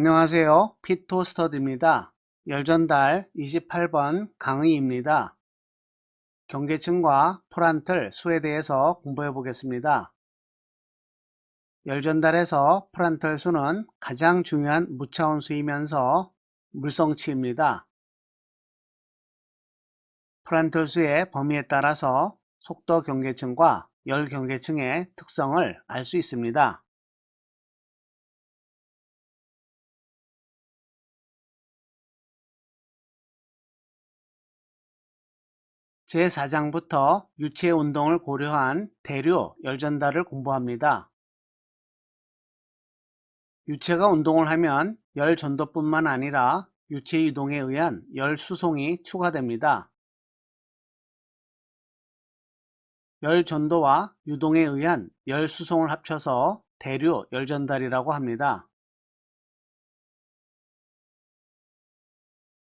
안녕하세요. 피토스터디입니다. 열전달 28번 강의입니다. 경계층과 프란틀 수에 대해서 공부해 보겠습니다. 열전달에서 프란틀 수는 가장 중요한 무차원 수이면서 물성치입니다. 프란틀 수의 범위에 따라서 속도 경계층과 열 경계층의 특성을 알 수 있습니다. 제4장부터 유체 운동을 고려한 대류 열전달을 공부합니다. 유체가 운동을 하면 열 전도뿐만 아니라 유체 이동에 의한 열 수송이 추가됩니다. 열 전도와 유동에 의한 열 수송을 합쳐서 대류 열전달이라고 합니다.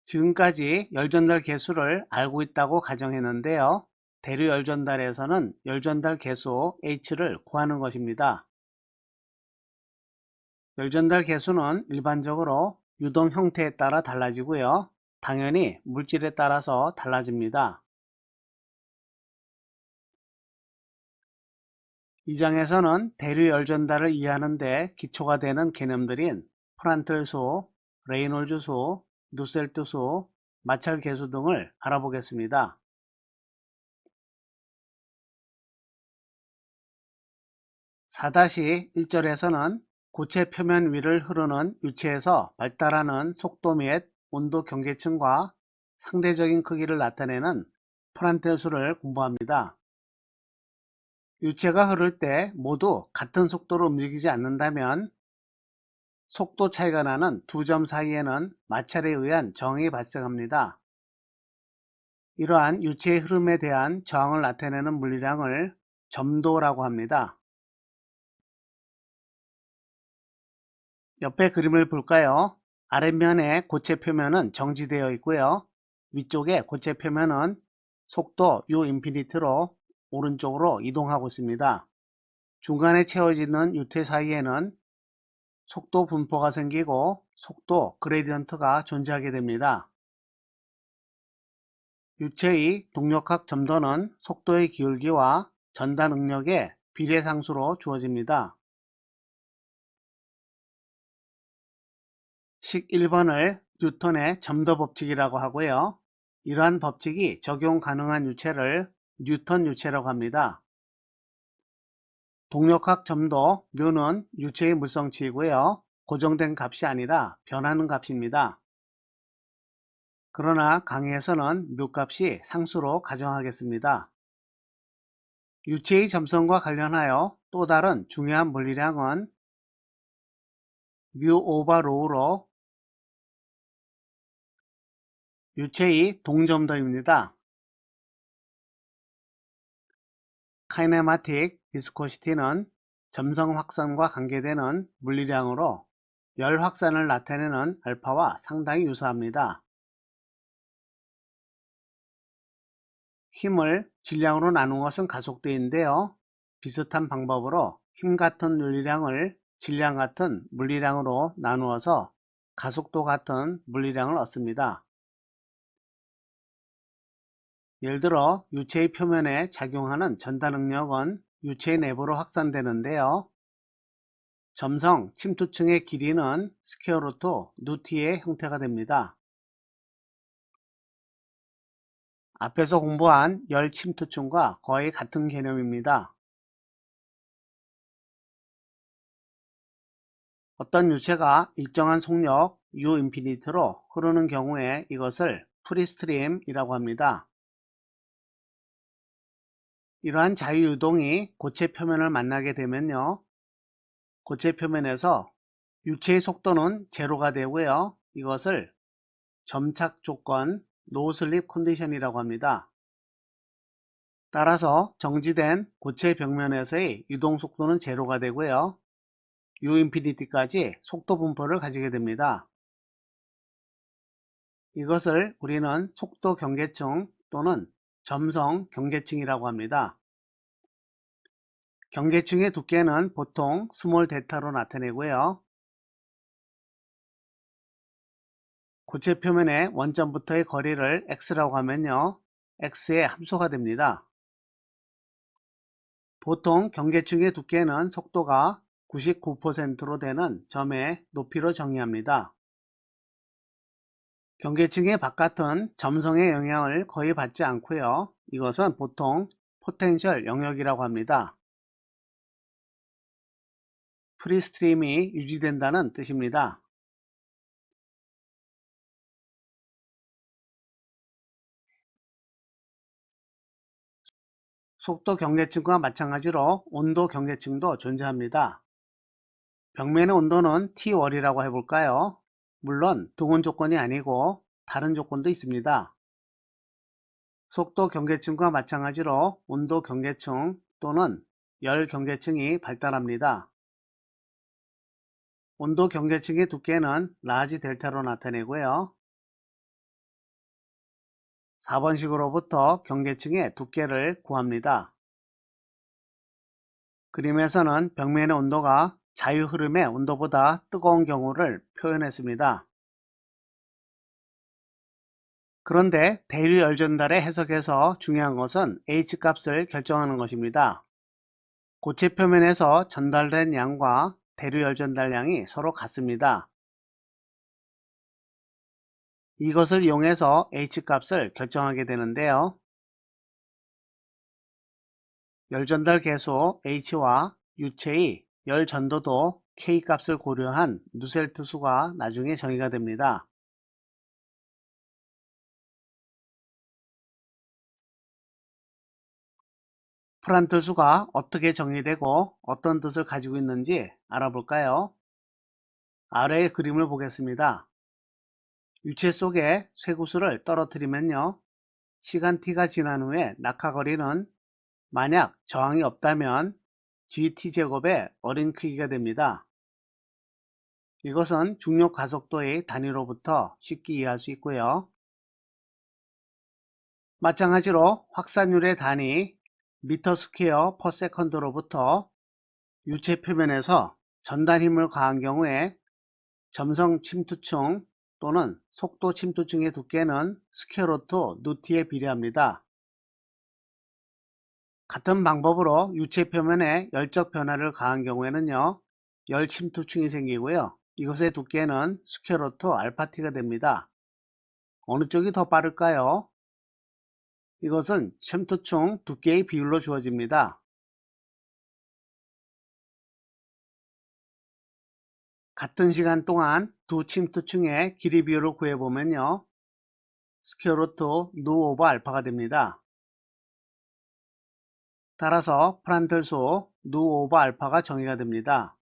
지금까지 열전달 개수를 알고 있다고 가정했는데요. 대류 열전달에서는 열전달 개수 H를 구하는 것입니다. 열전달 개수는 일반적으로 유동 형태에 따라 달라지고요. 당연히 물질에 따라서 달라집니다. 이 장에서는 대류 열전달을 이해하는 데 기초가 되는 개념들인 프란틀 수, 레이놀즈 수, 누셀트 수, 마찰 계수 등을 알아보겠습니다. 4-1절에서는 고체 표면 위를 흐르는 유체에서 발달하는 속도 및 온도 경계층과 상대적인 크기를 나타내는 프란틀 수를 공부합니다. 유체가 흐를 때 모두 같은 속도로 움직이지 않는다면 속도 차이가 나는 두 점 사이에는 마찰에 의한 저항이 발생합니다. 이러한 유체의 흐름에 대한 저항을 나타내는 물리량을 점도라고 합니다. 옆에 그림을 볼까요? 아랫면에 고체 표면은 정지되어 있고요. 위쪽에 고체 표면은 속도 u 인피니트로 오른쪽으로 이동하고 있습니다. 중간에 채워지는 유체 사이에는 속도 분포가 생기고 속도 그레디언트가 존재하게 됩니다. 유체의 동력학 점도는 속도의 기울기와 전달 응력의 비례상수로 주어집니다. 식 1번을 뉴턴의 점도 법칙이라고 하고요. 이러한 법칙이 적용 가능한 유체를 뉴턴 유체라고 합니다. 동력학 점도 뮤는 유체의 물성치이고요. 고정된 값이 아니라 변하는 값입니다. 그러나 강의에서는 뮤 값이 상수로 가정하겠습니다. 유체의 점성과 관련하여 또 다른 중요한 물리량은 뮤 오버 로우로 유체의 동점도입니다. 카이네마틱 비스코시티는 점성 확산과 관계되는 물리량으로 열 확산을 나타내는 알파와 상당히 유사합니다. 힘을 질량으로 나눈 것은 가속도인데요. 비슷한 방법으로 힘 같은 물리량을 질량 같은 물리량으로 나누어서 가속도 같은 물리량을 얻습니다. 예를 들어 유체의 표면에 작용하는 전달 능력은 유체 내부로 확산되는데요. 점성 침투층의 길이는 스퀘어루트 누티의 형태가 됩니다. 앞에서 공부한 열 침투층과 거의 같은 개념입니다. 어떤 유체가 일정한 속력 U 인피니트로 흐르는 경우에 이것을 프리스트림이라고 합니다. 이러한 자유유동이 고체 표면을 만나게 되면요. 고체 표면에서 유체의 속도는 제로가 되고요. 이것을 점착 조건, 노슬립 컨디션이라고 합니다. 따라서 정지된 고체 벽면에서의 유동 속도는 제로가 되고요. U 인피니티까지 속도 분포를 가지게 됩니다. 이것을 우리는 속도 경계층 또는 점성 경계층이라고 합니다. 경계층의 두께는 보통 스몰 데타로 나타내고요. 고체 표면의 원점부터의 거리를 x라고 하면요, x의 함수가 됩니다. 보통 경계층의 두께는 속도가 99%로 되는 점의 높이로 정의합니다. 경계층의 바깥은 점성의 영향을 거의 받지 않고요. 이것은 보통 포텐셜 영역이라고 합니다. 프리스트림이 유지된다는 뜻입니다. 속도 경계층과 마찬가지로 온도 경계층도 존재합니다. 벽면의 온도는 T월이라고 해볼까요? 물론 동온 조건이 아니고 다른 조건도 있습니다. 속도 경계층과 마찬가지로 온도 경계층 또는 열 경계층이 발달합니다. 온도 경계층의 두께는 라지 델타로 나타내고요. 4번식으로부터 경계층의 두께를 구합니다. 그림에서는 벽면의 온도가 자유 흐름의 온도보다 뜨거운 경우를 표현했습니다. 그런데 대류 열전달의 해석에서 중요한 것은 H값을 결정하는 것입니다. 고체 표면에서 전달된 양과 대류 열전달량이 서로 같습니다. 이것을 이용해서 H값을 결정하게 되는데요. 열전달 계수 H와 유체의 열 전도도 K값을 고려한 누셀트 수가 나중에 정의가 됩니다. 프란틀 수가 어떻게 정의되고 어떤 뜻을 가지고 있는지 알아볼까요? 아래의 그림을 보겠습니다. 유체 속에 쇠구슬을 떨어뜨리면요, 시간 t가 지난 후에 낙하거리는 만약 저항이 없다면 GT제곱의 어린 크기가 됩니다. 이것은 중력 가속도의 단위로부터 쉽게 이해할 수 있고요. 마찬가지로 확산율의 단위 미터 스퀘어 퍼 세컨드로부터 유체 표면에서 전단 힘을 가한 경우에 점성 침투층 또는 속도 침투층의 두께는 스퀘어루트 누티에 비례합니다. 같은 방법으로 유체 표면에 열적 변화를 가한 경우에는요, 열 침투층이 생기고요. 이것의 두께는 스퀘어루트 알파t가 됩니다. 어느 쪽이 더 빠를까요? 이것은 침투층 두께의 비율로 주어집니다. 같은 시간 동안 두 침투층의 길이 비율을 구해보면요, 스퀘어루트 누 오버 알파가 됩니다. 따라서 프란틀수 누 오버 알파가 정의가 됩니다.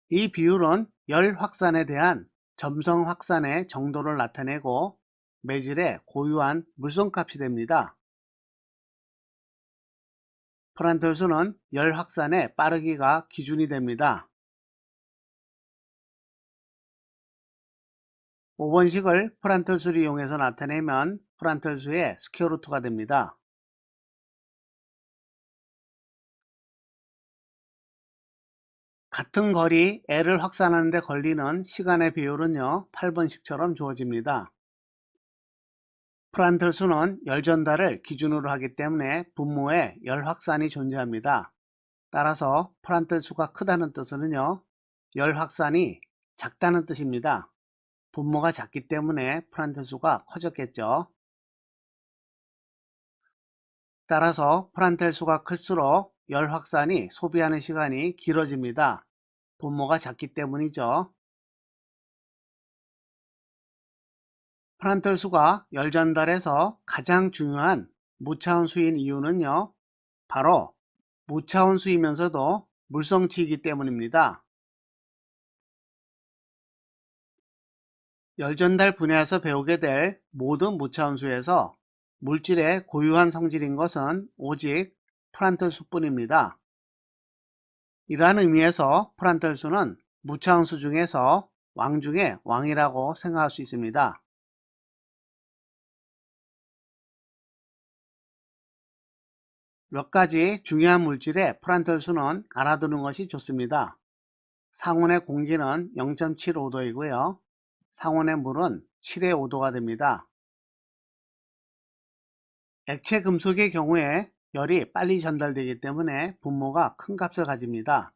이 비율은 열 확산에 대한 점성 확산의 정도를 나타내고 매질의 고유한 물성값이 됩니다. 프란틀수는 열 확산의 빠르기가 기준이 됩니다. 5번식을 프란틀수를 이용해서 나타내면 프란틀수의 스퀘어루트가 됩니다. 같은 거리 L을 확산하는 데 걸리는 시간의 비율은요, 8번식처럼 주어집니다. 프란틀수는 열 전달을 기준으로 하기 때문에 분모에 열 확산이 존재합니다. 따라서 프란틀수가 크다는 뜻은요, 열 확산이 작다는 뜻입니다. 분모가 작기 때문에 프란틀수가 커졌겠죠. 따라서 프란틀수가 클수록 열 확산이 소비하는 시간이 길어집니다. 분모가 작기 때문이죠. 프란틀수가 열 전달에서 가장 중요한 무차원 수인 이유는요, 바로 무차원 수이면서도 물성치이기 때문입니다. 열 전달 분야에서 배우게 될 모든 무차원 수에서 물질의 고유한 성질인 것은 오직 프란틀수뿐입니다. 이러한 의미에서 프란틀수는 무차원 수 중에서 왕 중의 왕이라고 생각할 수 있습니다. 몇 가지 중요한 물질의 프란틀수는 알아두는 것이 좋습니다. 상온의 공기는 0.75도이고요. 상온의 물은 7의 5도가 됩니다. 액체 금속의 경우에 열이 빨리 전달되기 때문에 분모가 큰 값을 가집니다.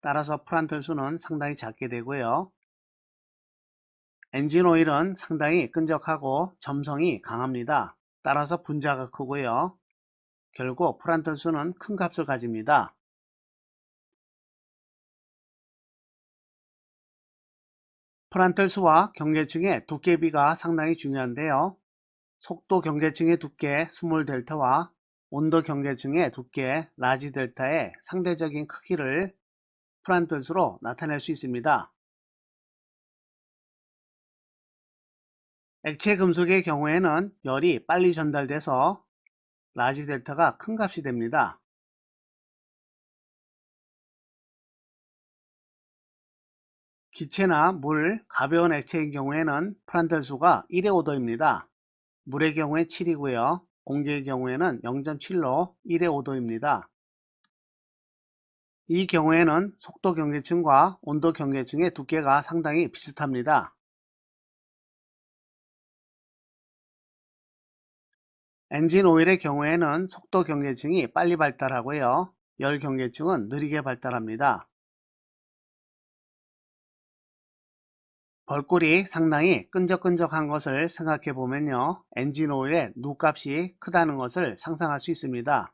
따라서 프란틀수는 상당히 작게 되고요. 엔진 오일은 상당히 끈적하고 점성이 강합니다. 따라서 분자가 크고요. 결국 프란틀수는 큰 값을 가집니다. 프란틀수와 경계층의 두께비가 상당히 중요한데요. 속도 경계층의 두께 스몰 델타와 온도 경계층의 두께 라지 델타의 상대적인 크기를 프란틀수로 나타낼 수 있습니다. 액체 금속의 경우에는 열이 빨리 전달돼서 라지 델타가 큰 값이 됩니다. 기체나 물, 가벼운 액체의 경우에는 프란틀수가 1의 5도입니다. 물의 경우에 7이고요. 공기의 경우에는 0.7로 1의 5도입니다. 이 경우에는 속도 경계층과 온도 경계층의 두께가 상당히 비슷합니다. 엔진 오일의 경우에는 속도 경계층이 빨리 발달하고요. 열 경계층은 느리게 발달합니다. 벌꿀이 상당히 끈적끈적한 것을 생각해 보면요. 엔진 오일의 누값이 크다는 것을 상상할 수 있습니다.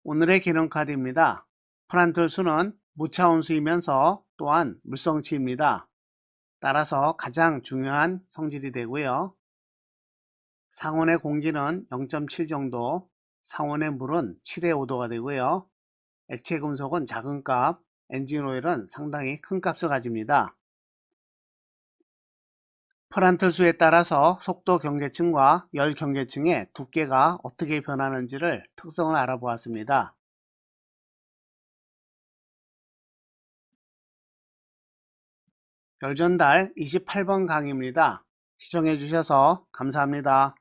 오늘의 기능 카드입니다. 프란틀수는 무차온수이면서 또한 물성치입니다. 따라서 가장 중요한 성질이 되고요. 상온의 공기는 0.7 정도, 상온의 물은 7의 5도가 되고요. 액체 금속은 작은 값, 엔진 오일은 상당히 큰 값을 가집니다. 프란틀수에 따라서 속도 경계층과 열 경계층의 두께가 어떻게 변하는지를 특성을 알아보았습니다. 열전달 28번 강의입니다. 시청해 주셔서 감사합니다.